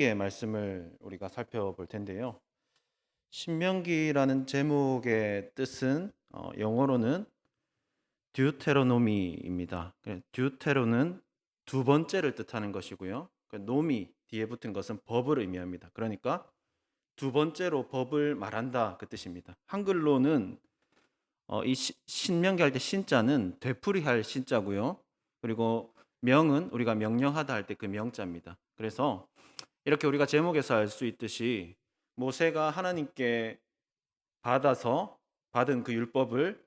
의 말씀을 우리가 살펴볼 텐데요. 신명기라는 제목의 뜻은 영어로는 듀테로노미입니다. 듀테로는 두 번째를 뜻하는 것이고요. 노미 뒤에 붙은 것은 법을 의미합니다. 그러니까 두 번째로 법을 말한다 그 뜻입니다. 한글로는 이 신명기 할 때 신자는 되풀이할 신자고요. 그리고 명은 우리가 명령하다 할 때 그 명자입니다. 그래서 이렇게 우리가 제목에서 알 수 있듯이 모세가 하나님께 받아서 받은 그 율법을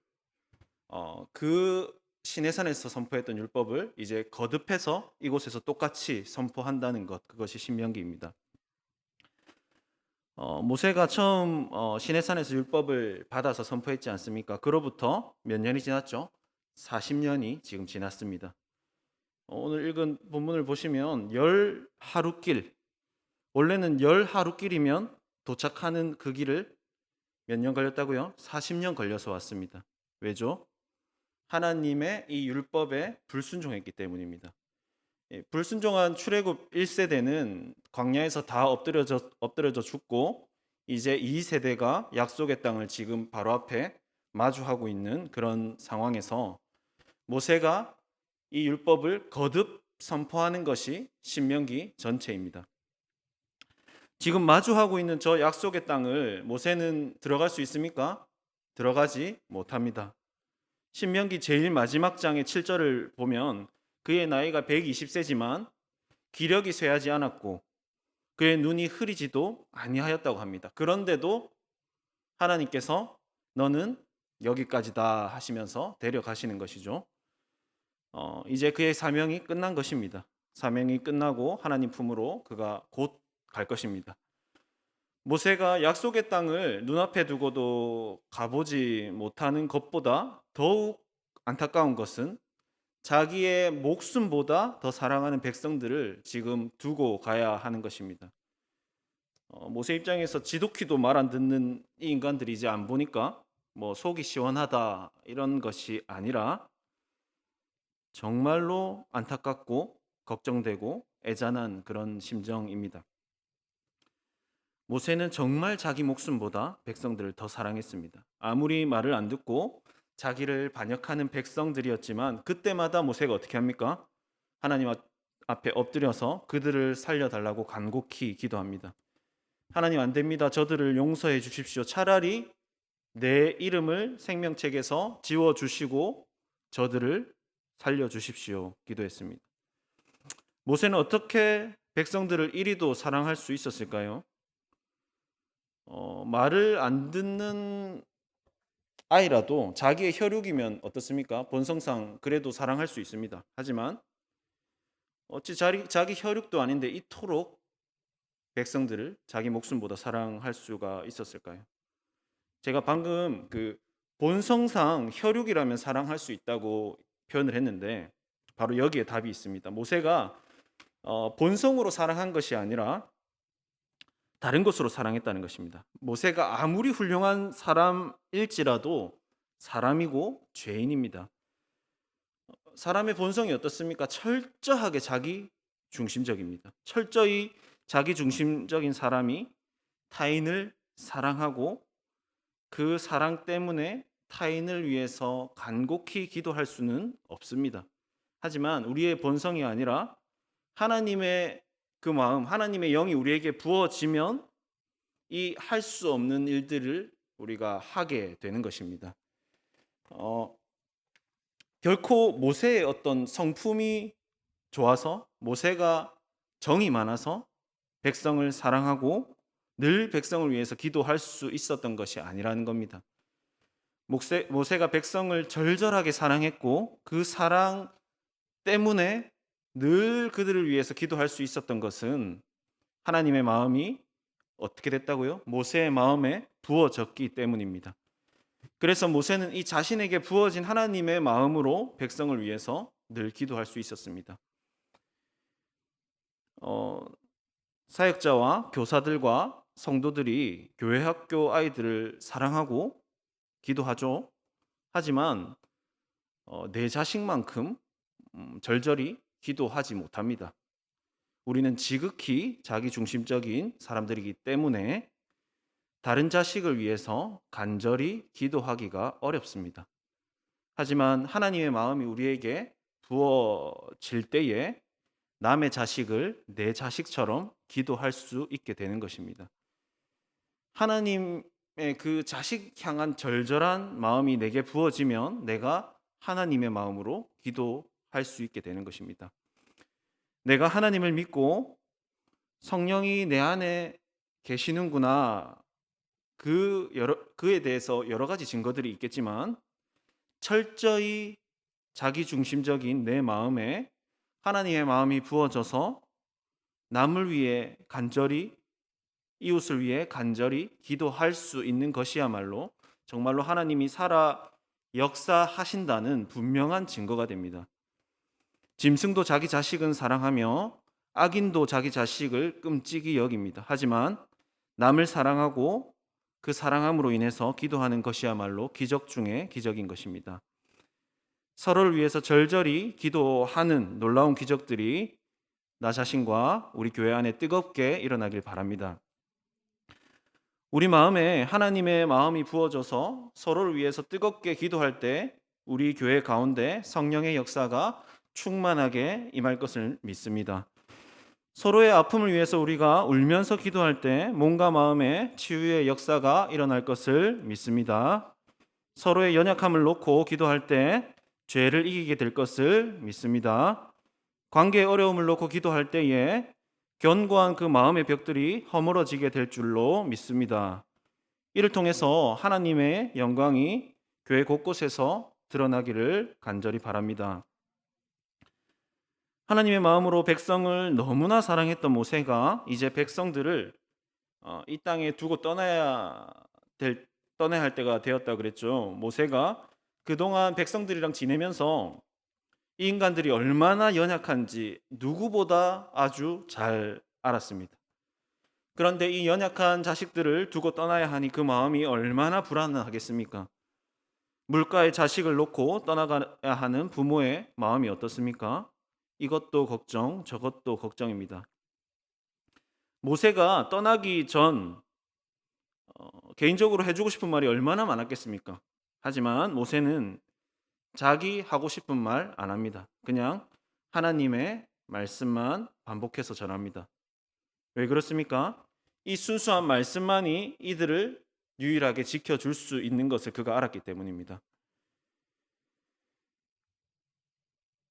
그 시내산에서 선포했던 율법을 이제 거듭해서 이곳에서 똑같이 선포한다는 것, 그것이 신명기입니다. 모세가 처음 시내산에서 율법을 받아서 선포했지 않습니까? 그로부터 몇 년이 지났죠? 40년이 지금 지났습니다. 오늘 읽은 본문을 보시면 열 하루길, 원래는 열 하루길이면 도착하는 그 길을 몇 년 걸렸다고요? 40년 걸려서 왔습니다. 왜죠? 하나님의 이 율법에 불순종했기 때문입니다. 불순종한 출애굽 1세대는 광야에서 다 엎드려져 죽고 이제 2세대가 약속의 땅을 지금 바로 앞에 마주하고 있는 그런 상황에서 모세가 이 율법을 거듭 선포하는 것이 신명기 전체입니다. 지금 마주하고 있는 저 약속의 땅을 모세는 들어갈 수 있습니까? 들어가지 못합니다. 신명기 제일 마지막 장의 7절을 보면 그의 나이가 120세지만 기력이 쇠하지 않았고 그의 눈이 흐리지도 아니하였다고 합니다. 그런데도 하나님께서 너는 여기까지다 하시면서 데려가시는 것이죠. 이제 그의 사명이 끝난 것입니다. 사명이 끝나고 하나님 품으로 그가 곧 갈 것입니다. 모세가 약속의 땅을 눈앞에 두고도 가보지 못하는 것보다 더욱 안타까운 것은 자기의 목숨보다 더 사랑하는 백성들을 지금 두고 가야 하는 것입니다. 모세 입장에서 지독히도 말 안 듣는 이 인간들이 이제 안 보니까 뭐 속이 시원하다 이런 것이 아니라 정말로 안타깝고 걱정되고 애잔한 그런 심정입니다. 모세는 정말 자기 목숨보다 백성들을 더 사랑했습니다. 아무리 말을 안 듣고 자기를 반역하는 백성들이었지만 그때마다 모세가 어떻게 합니까? 하나님 앞에 엎드려서 그들을 살려달라고 간곡히 기도합니다. 하나님 안 됩니다. 저들을 용서해 주십시오. 차라리 내 이름을 생명책에서 지워주시고 저들을 살려주십시오. 기도했습니다. 모세는 어떻게 백성들을 이리도 사랑할 수 있었을까요? 말을 안 듣는 아이라도 자기의 혈육이면 어떻습니까? 본성상 그래도 사랑할 수 있습니다. 하지만 어찌 자기 혈육도 아닌데 이토록 백성들을 자기 목숨보다 사랑할 수가 있었을까요? 제가 방금 그 본성상 혈육이라면 사랑할 수 있다고 표현을 했는데 바로 여기에 답이 있습니다. 모세가 본성으로 사랑한 것이 아니라 다른 것으로 사랑했다는 것입니다. 모세가 아무리 훌륭한 사람일지라도 사람이고 죄인입니다. 사람의 본성이 어떻습니까? 철저하게 자기 중심적입니다. 철저히 자기 중심적인 사람이 타인을 사랑하고 그 사랑 때문에 타인을 위해서 간곡히 기도할 수는 없습니다. 하지만 우리의 본성이 아니라 하나님의 그 마음, 하나님의 영이 우리에게 부어지면 이 할 수 없는 일들을 우리가 하게 되는 것입니다. 결코 모세의 어떤 성품이 좋아서 모세가 정이 많아서 백성을 사랑하고 늘 백성을 위해서 기도할 수 있었던 것이 아니라는 겁니다. 모세가 백성을 절절하게 사랑했고 그 사랑 때문에 늘 그들을 위해서 기도할 수 있었던 것은 하나님의 마음이 어떻게 됐다고요? 모세의 마음에 부어졌기 때문입니다. 그래서 모세는 이 자신에게 부어진 하나님의 마음으로 백성을 위해서 늘 기도할 수 있었습니다. 사역자와 교사들과 성도들이 교회 학교 아이들을 사랑하고 기도하죠. 하지만 내 자식만큼 절절히 기도하지 못합니다. 우리는 지극히 자기중심적인 사람들이기 때문에 다른 자식을 위해서 간절히 기도하기가 어렵습니다. 하지만 하나님의 마음이 우리에게 부어질 때에 남의 자식을 내 자식처럼 기도할 수 있게 되는 것입니다. 하나님의 그 자식 향한 절절한 마음이 내게 부어지면 내가 하나님의 마음으로 기도할 수 있게 되는 것입니다. 내가 하나님을 믿고 성령이 내 안에 계시는구나. 그에 대해서 여러 가지 증거들이 있겠지만 철저히 자기중심적인 내 마음에 하나님의 마음이 부어져서 남을 위해 간절히, 이웃을 위해 간절히 기도할 수 있는 것이야말로 정말로 하나님이 살아 역사하신다는 분명한 증거가 됩니다. 짐승도 자기 자식은 사랑하며 악인도 자기 자식을 끔찍이 여깁니다. 하지만 남을 사랑하고 그 사랑함으로 인해서 기도하는 것이야말로 기적 중에 기적인 것입니다. 서로를 위해서 절절히 기도하는 놀라운 기적들이 나 자신과 우리 교회 안에 뜨겁게 일어나길 바랍니다. 우리 마음에 하나님의 마음이 부어져서 서로를 위해서 뜨겁게 기도할 때 우리 교회 가운데 성령의 역사가 충만하게 임할 것을 믿습니다. 서로의 아픔을 위해서 우리가 울면서 기도할 때 몸과 마음의 치유의 역사가 일어날 것을 믿습니다. 서로의 연약함을 놓고 기도할 때 죄를 이기게 될 것을 믿습니다. 관계의 어려움을 놓고 기도할 때에 견고한 그 마음의 벽들이 허물어지게 될 줄로 믿습니다. 이를 통해서 하나님의 영광이 교회 곳곳에서 드러나기를 간절히 바랍니다. 하나님의 마음으로 백성을 너무나 사랑했던 모세가 이제 백성들을 이 땅에 두고 떠나야 할 때가 되었다 그랬죠. 모세가 그동안 백성들이랑 지내면서 이 인간들이 얼마나 연약한지 누구보다 아주 잘 알았습니다. 그런데 이 연약한 자식들을 두고 떠나야 하니 그 마음이 얼마나 불안하겠습니까? 물가에 자식을 놓고 떠나가야 하는 부모의 마음이 어떻습니까? 이것도 걱정, 저것도 걱정입니다. 모세가 떠나기 전 개인적으로 해주고 싶은 말이 얼마나 많았겠습니까? 하지만 모세는 자기 하고 싶은 말 안 합니다. 그냥 하나님의 말씀만 반복해서 전합니다. 왜 그렇습니까? 이 순수한 말씀만이 이들을 유일하게 지켜줄 수 있는 것을 그가 알았기 때문입니다.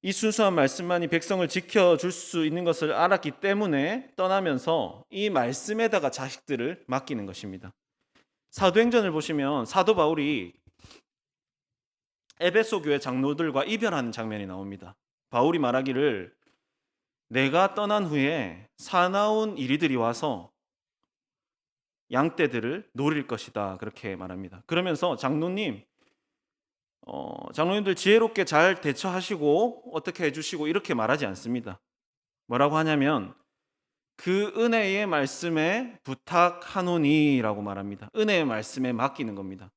이 순수한 말씀만이 백성을 지켜줄 수 있는 것을 알았기 때문에 떠나면서 이 말씀에다가 자식들을 맡기는 것입니다. 사도행전을 보시면 사도 바울이 에베소 교회 장로들과 이별하는 장면이 나옵니다. 바울이 말하기를 내가 떠난 후에 사나운 이리들이 와서 양떼들을 노릴 것이다 그렇게 말합니다. 그러면서 장로님들 지혜롭게 잘 대처하시고 어떻게 해주시고 이렇게 말하지 않습니다. 뭐라고 하냐면 그 은혜의 말씀에 부탁하노니라고 말합니다. 은혜의 말씀에 맡기는 겁니다.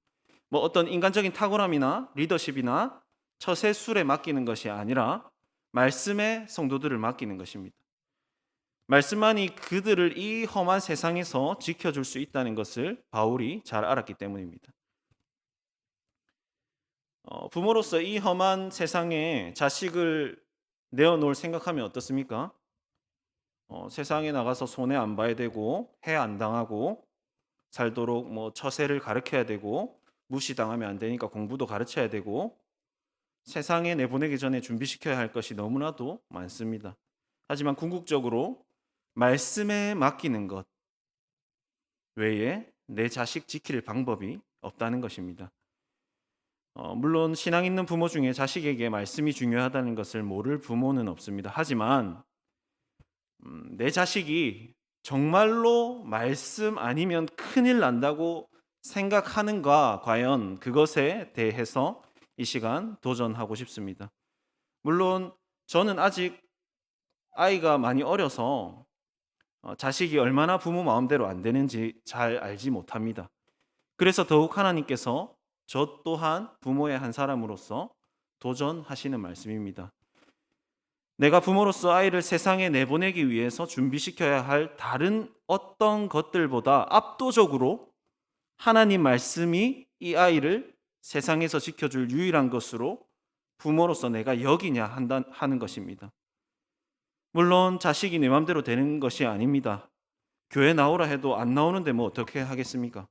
뭐 어떤 인간적인 탁월함이나 리더십이나 처세술에 맡기는 것이 아니라 말씀에 성도들을 맡기는 것입니다. 말씀만이 그들을 이 험한 세상에서 지켜줄 수 있다는 것을 바울이 잘 알았기 때문입니다. 부모로서 이 험한 세상에 자식을 내어놓을 생각하면 어떻습니까? 세상에 나가서 손해 안 봐야 되고 해 안 당하고 살도록 뭐 처세를 가르쳐야 되고 무시당하면 안 되니까 공부도 가르쳐야 되고 세상에 내보내기 전에 준비시켜야 할 것이 너무나도 많습니다. 하지만 궁극적으로 말씀에 맡기는 것 외에 내 자식 지킬 방법이 없다는 것입니다. 물론 신앙 있는 부모 중에 자식에게 말씀이 중요하다는 것을 모를 부모는 없습니다. 하지만 내 자식이 정말로 말씀 아니면 큰일 난다고 생각하는가 과연 그것에 대해서 이 시간 도전하고 싶습니다. 물론 저는 아직 아이가 많이 어려서 자식이 얼마나 부모 마음대로 안 되는지 잘 알지 못합니다. 그래서 더욱 하나님께서 저 또한 부모의 한 사람으로서 도전하시는 말씀입니다. 내가 부모로서 아이를 세상에 내보내기 위해서 준비시켜야 할 다른 어떤 것들보다 압도적으로 하나님 말씀이 이 아이를 세상에서 지켜줄 유일한 것으로 부모로서 내가 여기냐 하는 것입니다. 물론 자식이 내 맘대로 되는 것이 아닙니다. 교회 나오라 해도 안 나오는데 뭐 어떻게 하겠습니까?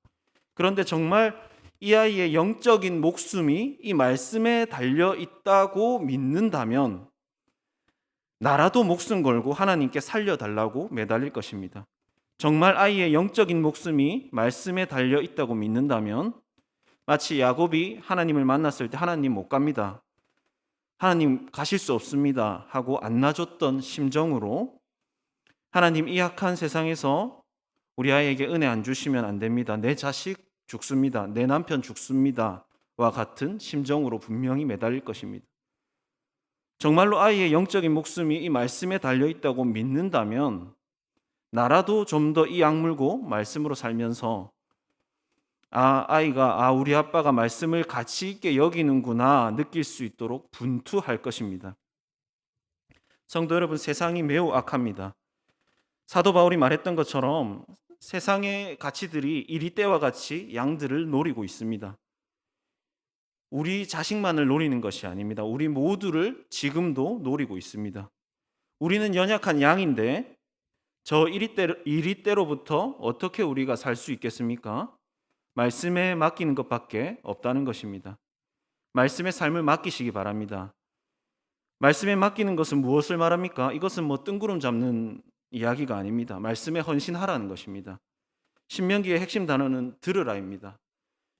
그런데 정말 이 아이의 영적인 목숨이 이 말씀에 달려 있다고 믿는다면 나라도 목숨 걸고 하나님께 살려달라고 매달릴 것입니다. 정말 아이의 영적인 목숨이 말씀에 달려 있다고 믿는다면 마치 야곱이 하나님을 만났을 때 하나님 못 갑니다. 하나님 가실 수 없습니다 하고 안 놔줬던 심정으로 하나님 이 악한 세상에서 우리 아이에게 은혜 안 주시면 안 됩니다. 내 자식 죽습니다. 내 남편 죽습니다. 와 같은 심정으로 분명히 매달릴 것입니다. 정말로 아이의 영적인 목숨이 이 말씀에 달려 있다고 믿는다면 나라도 좀 더 이 악물고 말씀으로 살면서 아이가 우리 아빠가 말씀을 가치 있게 여기는구나 느낄 수 있도록 분투할 것입니다. 성도 여러분, 세상이 매우 악합니다. 사도 바울이 말했던 것처럼 세상의 가치들이 이리떼와 같이 양들을 노리고 있습니다. 우리 자식만을 노리는 것이 아닙니다. 우리 모두를 지금도 노리고 있습니다. 우리는 연약한 양인데 저 이리떼로부터 어떻게 우리가 살 수 있겠습니까? 말씀에 맡기는 것밖에 없다는 것입니다. 말씀의 삶을 맡기시기 바랍니다. 말씀에 맡기는 것은 무엇을 말합니까? 이것은 뭐 뜬구름 잡는 이야기가 아닙니다. 말씀에 헌신하라는 것입니다. 신명기의 핵심 단어는 들으라입니다.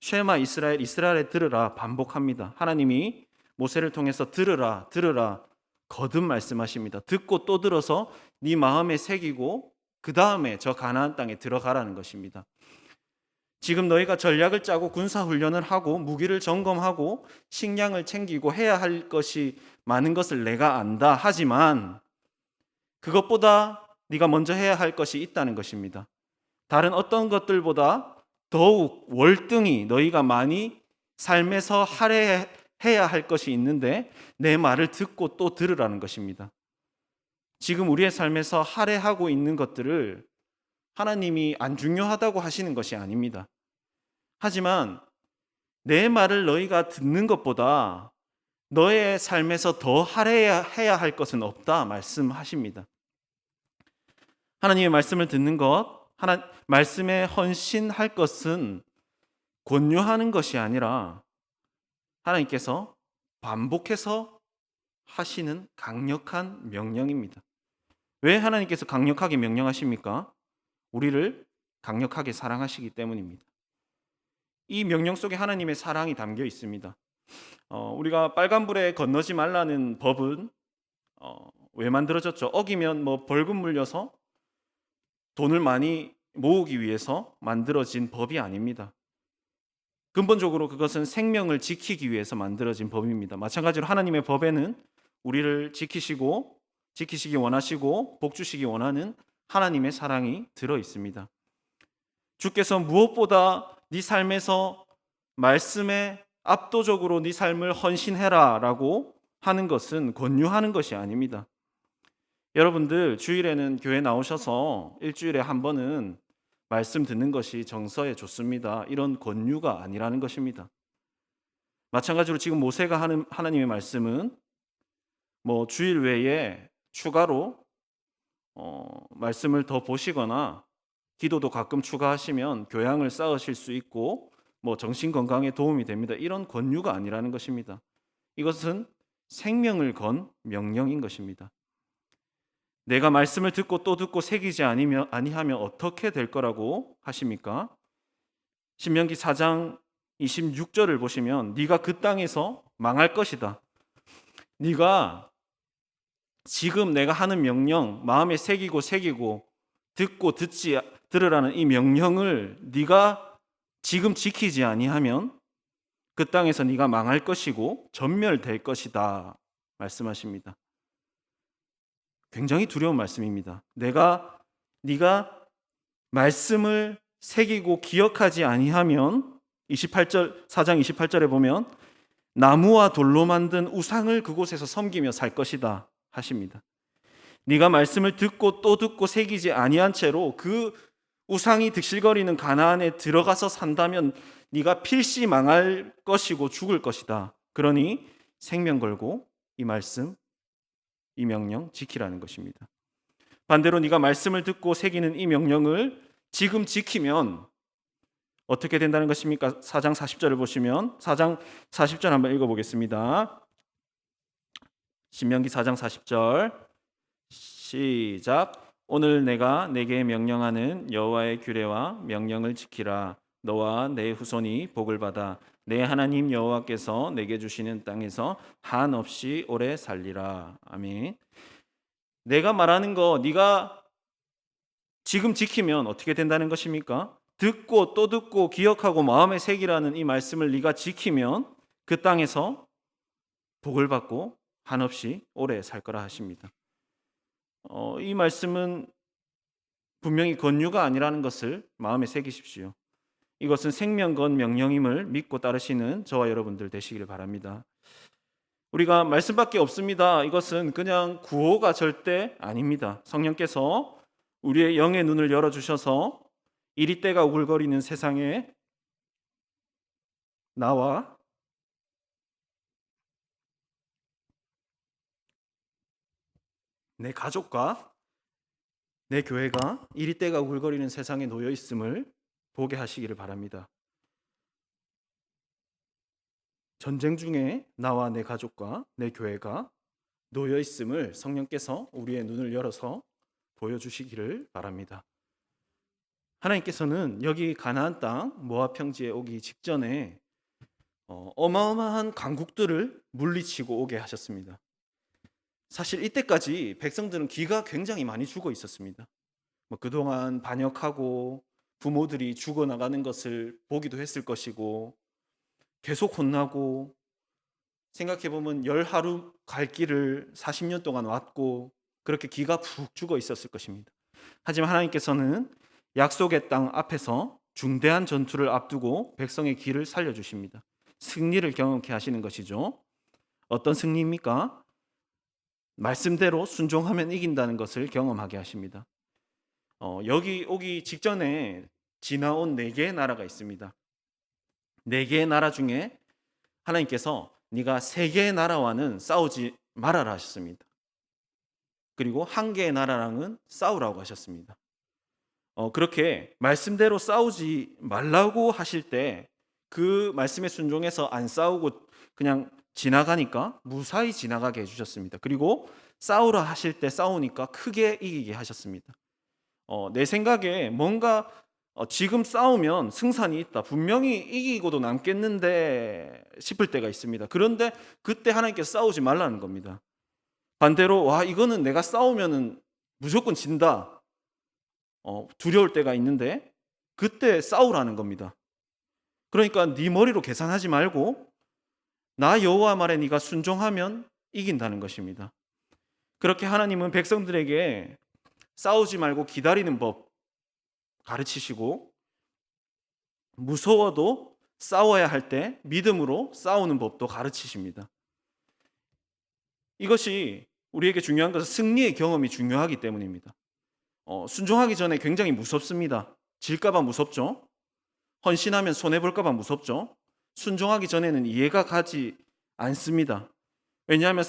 쉐마 이스라엘에 들으라 반복합니다. 하나님이 모세를 통해서 들으라 거듭 말씀하십니다. 듣고 또 들어서 네 마음에 새기고 그 다음에 저 가나안 땅에 들어가라는 것입니다. 지금 너희가 전략을 짜고 군사훈련을 하고 무기를 점검하고 식량을 챙기고 해야 할 것이 많은 것을 내가 안다. 하지만 그것보다 네가 먼저 해야 할 것이 있다는 것입니다. 다른 어떤 것들보다 더욱 월등히 너희가 많이 삶에서 할애해야 할 것이 있는데 내 말을 듣고 또 들으라는 것입니다. 지금 우리의 삶에서 할애하고 있는 것들을 하나님이 안 중요하다고 하시는 것이 아닙니다. 하지만 내 말을 너희가 듣는 것보다 너의 삶에서 더 할애해야 할 것은 없다 말씀하십니다. 하나님의 말씀을 듣는 것, 말씀에 헌신할 것은 권유하는 것이 아니라 하나님께서 반복해서 하시는 강력한 명령입니다. 왜 하나님께서 강력하게 명령하십니까? 우리를 강력하게 사랑하시기 때문입니다. 이 명령 속에 하나님의 사랑이 담겨 있습니다. 우리가 빨간불에 건너지 말라는 법은 왜 만들어졌죠? 어기면 뭐 벌금 물려서 돈을 많이 모으기 위해서 만들어진 법이 아닙니다. 근본적으로 그것은 생명을 지키기 위해서 만들어진 법입니다. 마찬가지로 하나님의 법에는 우리를 지키시기 원하시고 복 주시기 원하는 하나님의 사랑이 들어 있습니다. 주께서 무엇보다 네 삶에서 말씀에 압도적으로 네 삶을 헌신해라라고 하는 것은 권유하는 것이 아닙니다. 여러분들 주일에는 교회 나오셔서 일주일에 한 번은 말씀 듣는 것이 정서에 좋습니다. 이런 권유가 아니라는 것입니다. 마찬가지로 지금 모세가 하는 하나님의 말씀은 뭐 주일 외에 추가로 말씀을 더 보시거나 기도도 가끔 추가하시면 교양을 쌓으실 수 있고 뭐 정신 건강에 도움이 됩니다. 이런 권유가 아니라는 것입니다. 이것은 생명을 건 명령인 것입니다. 내가 말씀을 듣고 또 듣고 새기지 아니하면 어떻게 될 거라고 하십니까? 신명기 4장 26절을 보시면 네가 그 땅에서 망할 것이다. 네가 지금 내가 하는 명령 마음에 새기고 듣고 듣지 들으라는 이 명령을 네가 지금 지키지 아니하면 그 땅에서 네가 망할 것이고 전멸될 것이다 말씀하십니다. 굉장히 두려운 말씀입니다. 네가 말씀을 새기고 기억하지 아니하면 4장 28절에 보면 나무와 돌로 만든 우상을 그곳에서 섬기며 살 것이다 하십니다. 네가 말씀을 듣고 또 듣고 새기지 아니한 채로 그 우상이 득실거리는 가나안에 들어가서 산다면 네가 필시 망할 것이고 죽을 것이다. 그러니 생명 걸고 이 말씀, 이 명령 지키라는 것입니다. 반대로 네가 말씀을 듣고 새기는 이 명령을 지금 지키면 어떻게 된다는 것입니까? 4장 40절을 보시면 4장 40절 한번 읽어보겠습니다. 신명기 4장 40절 시작. 오늘 내가 내게 명령하는 여호와의 규례와 명령을 지키라. 너와 내 후손이 복을 받아 내 하나님 여호와께서 내게 주시는 땅에서 한없이 오래 살리라. 아멘. 내가 말하는 거 네가 지금 지키면 어떻게 된다는 것입니까? 듣고 또 듣고 기억하고 마음에 새기라는 이 말씀을 네가 지키면 그 땅에서 복을 받고 한없이 오래 살 거라 하십니다. 이 말씀은 분명히 권유가 아니라는 것을 마음에 새기십시오. 이것은 생명건 명령임을 믿고 따르시는 저와 여러분들 되시기를 바랍니다. 우리가 말씀밖에 없습니다. 이것은 그냥 구호가 절대 아닙니다. 성령께서 우리의 영의 눈을 열어주셔서 이리때가 우글거리는 세상에 나와 내 가족과 내 교회가 이리때가 우글거리는 세상에 놓여 있음을 보게 하시기를 바랍니다. 전쟁 중에 나와 내 가족과 내 교회가 놓여 있음을 성령께서 우리의 눈을 열어서 보여주시기를 바랍니다. 하나님께서는 여기 가나안 땅 모압 평지에 오기 직전에 어마어마한 강국들을 물리치고 오게 하셨습니다. 사실 이때까지 백성들은 기가 굉장히 많이 죽어 있었습니다. 그동안 반역하고 부모들이 죽어나가는 것을 보기도 했을 것이고 계속 혼나고 생각해보면 10하루 갈 길을 40년 동안 왔고 그렇게 기가 푹 죽어 있었을 것입니다. 하지만 하나님께서는 약속의 땅 앞에서 중대한 전투를 앞두고 백성의 길을 살려주십니다. 승리를 경험케 하시는 것이죠. 어떤 승리입니까? 말씀대로 순종하면 이긴다는 것을 경험하게 하십니다. 여기 오기 직전에 지나온 4개의 나라가 있습니다. 4개의 나라 중에 하나님께서 네가 3개의 나라와는 싸우지 말아라 하셨습니다. 그리고 1개의 나라랑은 싸우라고 하셨습니다. 그렇게 말씀대로 싸우지 말라고 하실 때 그 말씀에 순종해서 안 싸우고 그냥 지나가니까 무사히 지나가게 해주셨습니다. 그리고 싸우라 하실 때 싸우니까 크게 이기게 하셨습니다. 내 생각에 뭔가 지금 싸우면 승산이 있다. 분명히 이기고도 남겠는데 싶을 때가 있습니다. 그런데 그때 하나님께서 싸우지 말라는 겁니다. 반대로 이거는 내가 싸우면은 무조건 진다. 두려울 때가 있는데 그때 싸우라는 겁니다. 그러니까 네 머리로 계산하지 말고 나 여호와 말에 네가 순종하면 이긴다는 것입니다. 그렇게 하나님은 백성들에게 싸우지 말고 기다리는 법 가르치시고 무서워도 싸워야 할 때 믿음으로 싸우는 법도 가르치십니다. 이것이 우리에게 중요한 것은 승리의 경험이 중요하기 때문입니다. 순종하기 전에 굉장히 무섭습니다. 질까봐 무섭죠. 헌신하면 손해볼까봐 무섭죠. 순종하기 전에는 이해가 가지 않습니다. 왜냐하면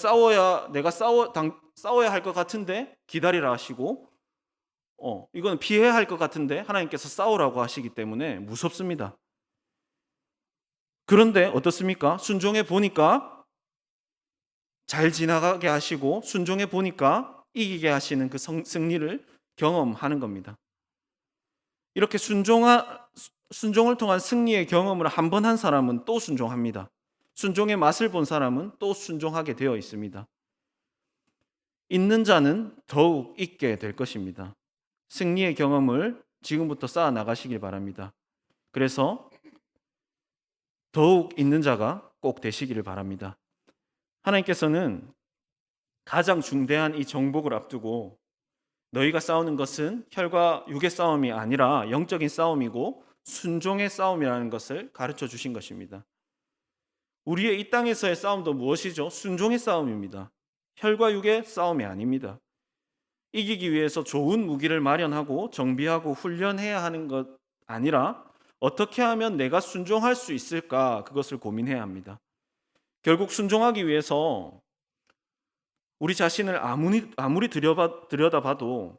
내가 싸워야 할 것 같은데 기다리라 하시고 이건 피해야 할 것 같은데 하나님께서 싸우라고 하시기 때문에 무섭습니다. 그런데 어떻습니까? 순종해 보니까 잘 지나가게 하시고 순종해 보니까 이기게 하시는 그 승리를 경험하는 겁니다. 이렇게 순종을 통한 승리의 경험을 한 번 한 사람은 또 순종합니다. 순종의 맛을 본 사람은 또 순종하게 되어 있습니다. 있는 자는 더욱 있게 될 것입니다. 승리의 경험을 지금부터 쌓아 나가시길 바랍니다. 그래서 더욱 있는 자가 꼭 되시기를 바랍니다. 하나님께서는 가장 중대한 이 정복을 앞두고 너희가 싸우는 것은 혈과 육의 싸움이 아니라 영적인 싸움이고 순종의 싸움이라는 것을 가르쳐 주신 것입니다. 우리의 이 땅에서의 싸움도 무엇이죠? 순종의 싸움입니다. 혈과 육의 싸움이 아닙니다. 이기기 위해서 좋은 무기를 마련하고 정비하고 훈련해야 하는 것 아니라 어떻게 하면 내가 순종할 수 있을까 그것을 고민해야 합니다. 결국 순종하기 위해서 우리 자신을 아무리 들여다봐도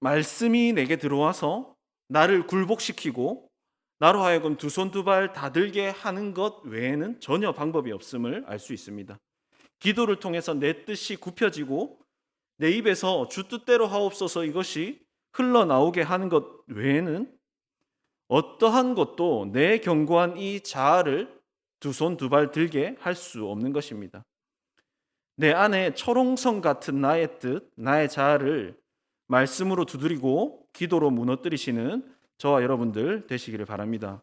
말씀이 내게 들어와서 나를 굴복시키고 나로 하여금 두 손 두 발 다 들게 하는 것 외에는 전혀 방법이 없음을 알 수 있습니다. 기도를 통해서 내 뜻이 굽혀지고 내 입에서 주 뜻대로 하옵소서 이것이 흘러나오게 하는 것 외에는 어떠한 것도 내 견고한 이 자아를 두 손 두 발 들게 할 수 없는 것입니다. 내 안에 철옹성 같은 나의 뜻, 나의 자아를 말씀으로 두드리고 기도로 무너뜨리시는 저와 여러분들 되시기를 바랍니다.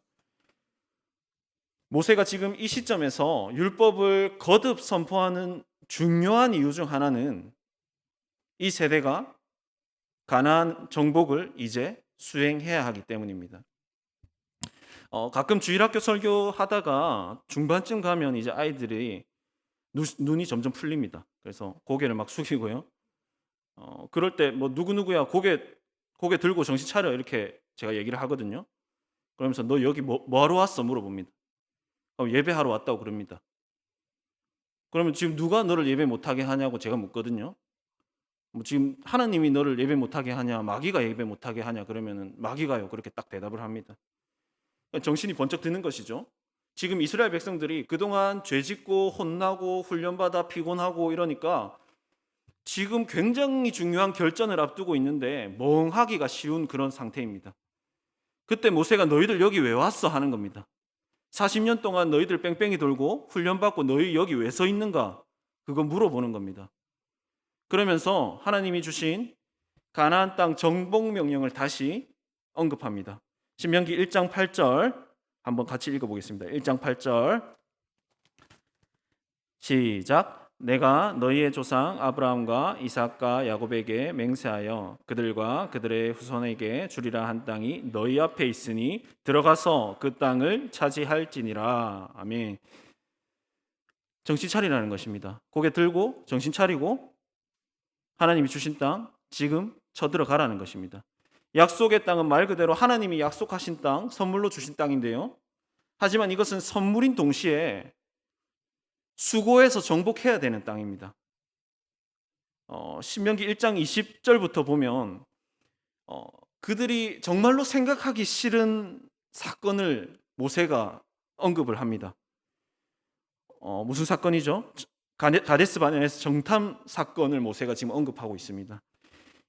모세가 지금 이 시점에서 율법을 거듭 선포하는 중요한 이유 중 하나는 이 세대가 가나안 정복을 이제 수행해야 하기 때문입니다. 가끔 주일학교 설교하다가 중반쯤 가면 이제 아이들이 눈이 점점 풀립니다. 그래서 고개를 막 숙이고요. 그럴 때 뭐 누구누구야 고개 들고 정신 차려 이렇게 제가 얘기를 하거든요. 그러면서 너 여기 뭐하러 왔어 물어봅니다. 예배하러 왔다고 그럽니다. 그러면 지금 누가 너를 예배 못하게 하냐고 제가 묻거든요. 뭐 지금 하나님이 너를 예배 못하게 하냐 마귀가 예배 못하게 하냐 그러면은 마귀가요 그렇게 딱 대답을 합니다. 정신이 번쩍 드는 것이죠. 지금 이스라엘 백성들이 그동안 죄짓고 혼나고 훈련받아 피곤하고 이러니까 지금 굉장히 중요한 결전을 앞두고 있는데 멍하기가 쉬운 그런 상태입니다. 그때 모세가 너희들 여기 왜 왔어 하는 겁니다. 40년 동안 너희들 뺑뺑이 돌고 훈련받고 너희 여기 왜 서 있는가 그거 물어보는 겁니다. 그러면서 하나님이 주신 가나안 땅 정복 명령을 다시 언급합니다. 신명기 1장 8절 한번 같이 읽어보겠습니다. 1장 8절 시작. 내가 너희의 조상 아브라함과 이삭과 야곱에게 맹세하여 그들과 그들의 후손에게 주리라 한 땅이 너희 앞에 있으니 들어가서 그 땅을 차지할지니라. 아멘. 정신 차리라는 것입니다. 고개 들고 정신 차리고 하나님이 주신 땅 지금 쳐들어가라는 것입니다. 약속의 땅은 말 그대로 하나님이 약속하신 땅, 선물로 주신 땅인데요. 하지만 이것은 선물인 동시에 수고해서 정복해야 되는 땅입니다. 신명기 1장 20절부터 보면 그들이 정말로 생각하기 싫은 사건을 모세가 언급을 합니다. 무슨 사건이죠? 가데스 바네아에서 정탐 사건을 모세가 지금 언급하고 있습니다.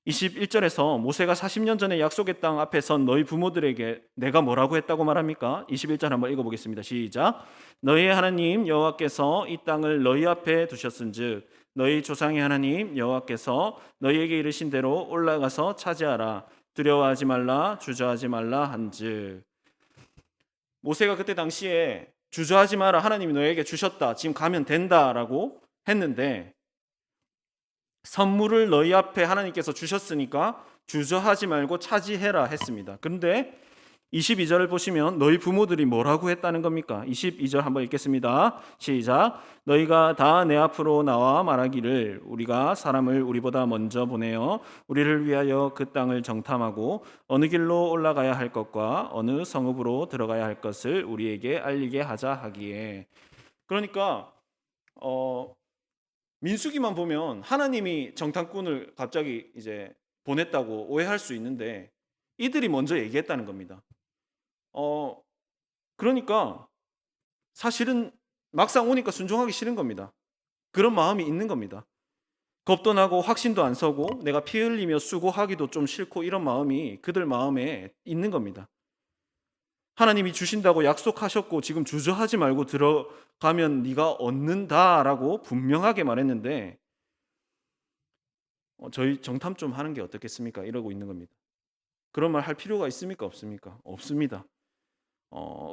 21절에서 모세가 40년 전에 약속의 땅 앞에 선 너희 부모들에게 내가 뭐라고 했다고 말합니까? 21절 한번 읽어보겠습니다. 시작. 너희의 하나님 여호와께서 이 땅을 너희 앞에 두셨은즉 너희 조상의 하나님 여호와께서 너희에게 이르신 대로 올라가서 차지하라. 두려워하지 말라 주저하지 말라 한즉. 모세가 그때 당시에 주저하지 마라 하나님이 너에게 주셨다 지금 가면 된다라고 했는데 선물을 너희 앞에 하나님께서 주셨으니까 주저하지 말고 차지해라 했습니다. 그런데 22절을 보시면 너희 부모들이 뭐라고 했다는 겁니까? 22절 한번 읽겠습니다. 시작. 너희가 다 내 앞으로 나와 말하기를 우리가 사람을 우리보다 먼저 보내어 우리를 위하여 그 땅을 정탐하고 어느 길로 올라가야 할 것과 어느 성읍으로 들어가야 할 것을 우리에게 알리게 하자 하기에. 그러니까 민수기만 보면 하나님이 정탐꾼을 갑자기 이제 보냈다고 오해할 수 있는데 이들이 먼저 얘기했다는 겁니다. 그러니까 사실은 막상 오니까 순종하기 싫은 겁니다. 그런 마음이 있는 겁니다. 겁도 나고 확신도 안 서고 내가 피 흘리며 수고하기도 좀 싫고 이런 마음이 그들 마음에 있는 겁니다. 하나님이 주신다고 약속하셨고 지금 주저하지 말고 들어가면 네가 얻는다라고 분명하게 말했는데 저희 정탐 좀 하는 게 어떻겠습니까? 이러고 있는 겁니다. 그런 말 할 필요가 있습니까? 없습니까? 없습니다.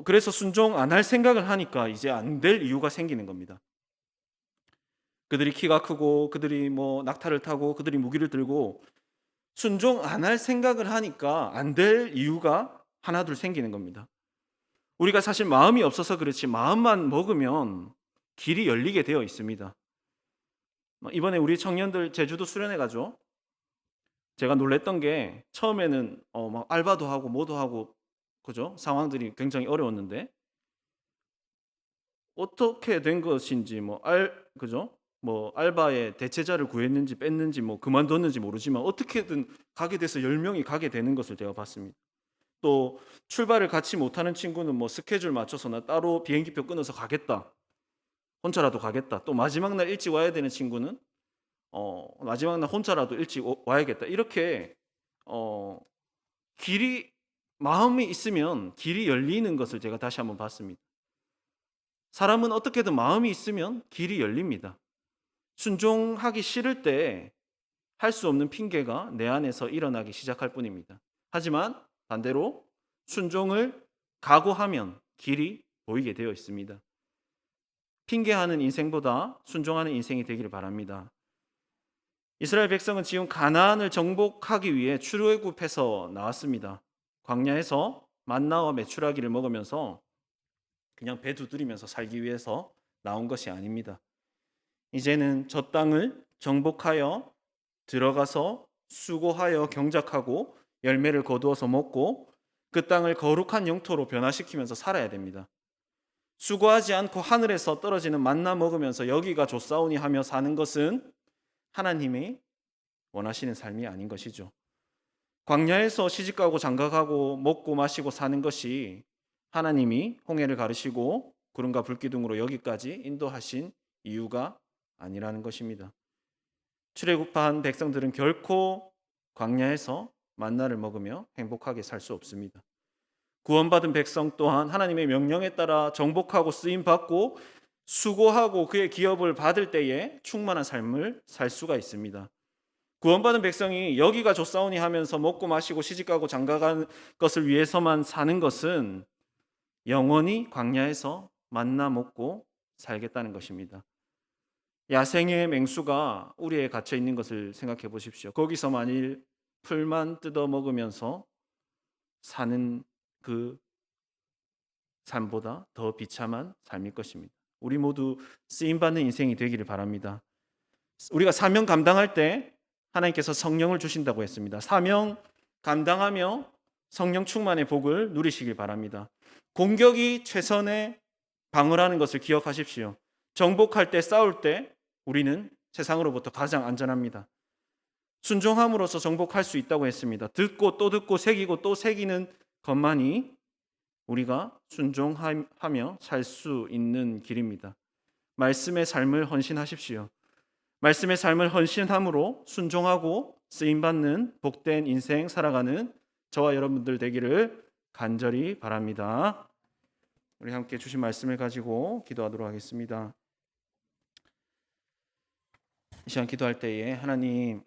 그래서 순종 안 할 생각을 하니까 이제 안 될 이유가 생기는 겁니다. 그들이 키가 크고 그들이 뭐 낙타를 타고 그들이 무기를 들고 순종 안 할 생각을 하니까 안 될 이유가 하나둘 생기는 겁니다. 우리가 사실 마음이 없어서 그렇지 마음만 먹으면 길이 열리게 되어 있습니다. 이번에 우리 청년들 제주도 수련회 가죠. 제가 놀랬던 게 처음에는 막 알바도 하고 뭐도 하고 그죠? 상황들이 굉장히 어려웠는데 어떻게 된 것인지 그죠? 알바의 대체자를 구했는지 뺐는지 그만뒀는지 모르지만 어떻게든 가게 돼서 10명이 가게 되는 것을 제가 봤습니다. 또 출발을 같이 못하는 친구는 스케줄 맞춰서 나 따로 비행기표 끊어서 가겠다. 혼자라도 가겠다. 또 마지막 날 일찍 와야 되는 친구는 마지막 날 혼자라도 일찍 와야겠다. 이렇게 어 길이 마음이 있으면 길이 열리는 것을 제가 다시 한번 봤습니다. 사람은 어떻게든 마음이 있으면 길이 열립니다. 순종하기 싫을 때 할 수 없는 핑계가 내 안에서 일어나기 시작할 뿐입니다. 하지만 반대로 순종을 각오하면 길이 보이게 되어 있습니다. 핑계하는 인생보다 순종하는 인생이 되기를 바랍니다. 이스라엘 백성은 지금 가나안을 정복하기 위해 출애굽해서 나왔습니다. 광야에서 만나와 메추라기를 먹으면서 그냥 배 두드리면서 살기 위해서 나온 것이 아닙니다. 이제는 저 땅을 정복하여 들어가서 수고하여 경작하고 열매를 거두어서 먹고 그 땅을 거룩한 영토로 변화시키면서 살아야 됩니다. 수고하지 않고 하늘에서 떨어지는 만나 먹으면서 여기가 좋사오니 하며 사는 것은 하나님이 원하시는 삶이 아닌 것이죠. 광야에서 시집가고 장가가고 먹고 마시고 사는 것이 하나님이 홍해를 가르시고 구름과 불기둥으로 여기까지 인도하신 이유가 아니라는 것입니다. 출애굽한 백성들은 결코 광야에서 만나를 먹으며 행복하게 살 수 없습니다. 구원받은 백성 또한 하나님의 명령에 따라 정복하고 쓰임받고 수고하고 그의 기업을 받을 때에 충만한 삶을 살 수가 있습니다. 구원받은 백성이 여기가 좋사오니 하면서 먹고 마시고 시집가고 장가간 것을 위해서만 사는 것은 영원히 광야에서 만나 먹고 살겠다는 것입니다. 야생의 맹수가 우리에 갇혀 있는 것을 생각해 보십시오. 거기서 만일 풀만 뜯어 먹으면서 사는 그 삶보다 더 비참한 삶일 것입니다. 우리 모두 쓰임받는 인생이 되기를 바랍니다. 우리가 사명 감당할 때 하나님께서 성령을 주신다고 했습니다. 사명 감당하며 성령 충만의 복을 누리시길 바랍니다. 공격이 최선의 방어라는 것을 기억하십시오. 정복할 때 싸울 때 우리는 세상으로부터 가장 안전합니다. 순종함으로써 정복할 수 있다고 했습니다. 듣고 또 듣고 새기고 또 새기는 것만이 우리가 순종하며 살 수 있는 길입니다. 말씀의 삶을 헌신하십시오. 말씀의 삶을 헌신함으로 순종하고 쓰임받는 복된 인생 살아가는 저와 여러분들 되기를 간절히 바랍니다. 우리 함께 주신 말씀을 가지고 기도하도록 하겠습니다. 이 시간 기도할 때에 하나님,